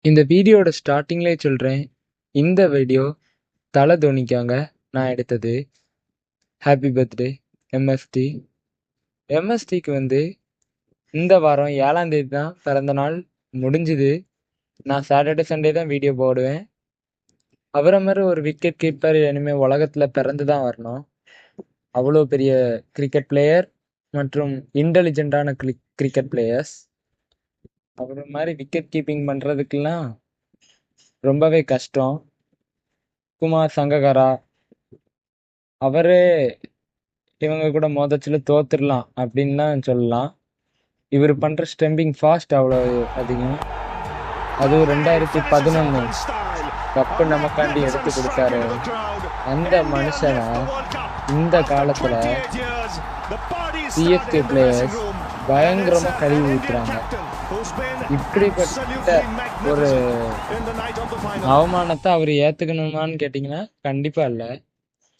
இந்த வீடியோட ஸ்டார்ட்டிங்லேயே சொல்கிறேன். இந்த வீடியோ தல தோனிக்காக நான் எடுத்தது. Happy birthday MST. எம்எஸ்டிக்கு இந்த வாரம் 7ஆம் தேதி தான் பிறந்த நாள் முடிஞ்சுது. நான் சாட்டர்டே சண்டே தான் வீடியோ போடுவேன். அவரை மாதிரி ஒரு விக்கெட் கீப்பர் இனிமேல் உலகத்தில் பிறந்து தான் வரணும். அவ்வளோ பெரிய கிரிக்கெட் பிளேயர் மற்றும் இன்டெலிஜென்ட்டான கிரிக்கெட் பிளேயர்ஸ். அவரை மாதிரி விக்கெட் கீப்பிங் பண்ணுறதுக்கெல்லாம் ரொம்பவே கஷ்டம். குமார் சங்ககாரா அவரே இவங்க கூட மோதச்சில தோத்துடலாம் அப்படின்னு தான் சொல்லலாம். இவர் பண்ணுற ஸ்டம்பிங் ஃபாஸ்ட் அவ்வளோ அதிகம். அதுவும் 2011 கப்பு நமக்காண்டி எடுத்து கொடுத்தாரு. அந்த மனுஷனை இந்த காலத்தில் சிஎஸ்கே பிளேயர்ஸ் பயங்கரமாக கழுவி ஊற்றுறாங்க. இப்படிப்பட்ட ஒரு அவமானத்தை அவர் ஏற்றுக்கணுமான்னு கேட்டிங்கன்னா கண்டிப்பாக இல்லை.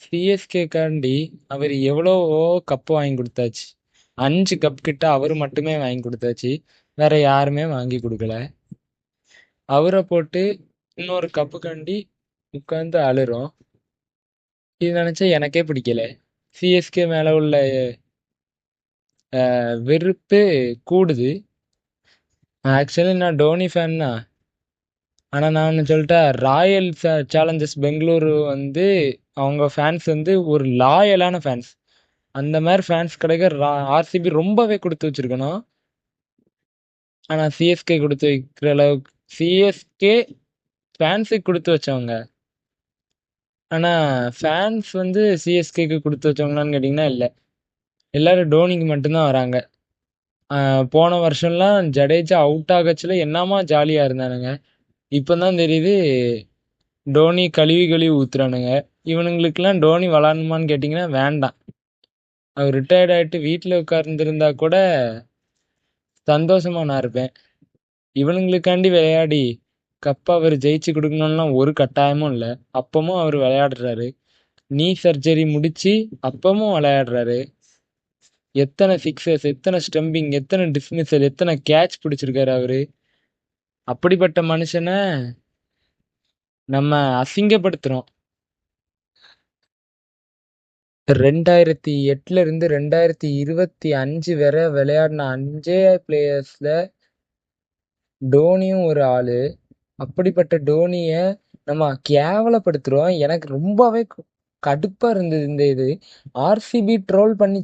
சிஎஸ்கேக்காண்டி அவர் எவ்வளவோ கப்பு வாங்கி கொடுத்தாச்சு. 5 கப் கிட்ட அவர் மட்டுமே வாங்கி கொடுத்தாச்சு. வேற யாருமே வாங்கி கொடுக்கல. அவரை போட்டு இன்னொரு கப்புக்காண்டி உட்காந்து அழுறோம். இது நினைச்சா எனக்கே பிடிக்கல. சிஎஸ்கே மேல உள்ள வெறுப்பு கூடுது. ஆக்சுவலி நான் டோனி ஃபேன் தான். ஆனால் நான் ஒன்று சொல்லிட்டேன், ராயல் சேலஞ்சர்ஸ் பெங்களூரு அவங்க ஃபேன்ஸ் ஒரு லாயலான ஃபேன்ஸ். அந்த மாதிரி ஃபேன்ஸ் கிடைக்க ஆர்சிபி ரொம்பவே கொடுத்து வச்சிருக்கணும். ஆனால் சிஎஸ்கே கொடுத்து வைக்கிற அளவுக்கு சிஎஸ்கே ஃபேன்ஸுக்கு கொடுத்து வச்சவங்க. ஆனால் ஃபேன்ஸ் சிஎஸ்கேக்கு கொடுத்து வச்சவங்களான்னு கேட்டிங்கன்னா இல்லை. எல்லாரும் டோனிக்கு மட்டும்தான் வராங்க. போன வருஷம்லாம் ஜடேஜா அவுட் ஆகச்சில் என்னமா ஜாலியாக இருந்தானுங்க. இப்போ தான் தெரியுது டோனி கழுவி ஊத்துறானுங்க. இவனுங்களுக்கெல்லாம் டோனி விளாடணுமான்னு கேட்டிங்கன்னா வேண்டாம். அவர் ரிட்டையர்ட் ஆகிட்டு வீட்டில் உட்கார்ந்துருந்தா கூட சந்தோஷமா நான் இருப்பேன். இவனுங்களுக்காண்டி விளையாடி கப்பை அவர் ஜெயிச்சு கொடுக்கணும்லாம் ஒரு கட்டாயமும் இல்லை. அப்பமும் அவர் விளையாடுறாரு. நீ சர்ஜரி முடிச்சு அப்பமும் விளையாடுறாரு. எத்தனை சிக்ஸஸ், எத்தனை ஸ்டம்பிங், எத்தனை டிஸ்மிஸல், எத்தனை கேட்ச் பிடிச்சிருக்காரு அவரு. அப்படிப்பட்ட மனுஷனை நம்ம அசிங்கப்படுத்துறோம். 2008 இருந்து 2025 வரை விளையாடின 5 பிளேயர்ஸ்ல டோனியும் ஒரு ஆளு. அப்படிப்பட்ட டோனியை நம்ம கேவலப்படுத்துறோம். எனக்கு ரொம்பவே கடுப்பா இருந்தது. இந்த இது ஆர்சிபி ட்ரோல் பண்ணி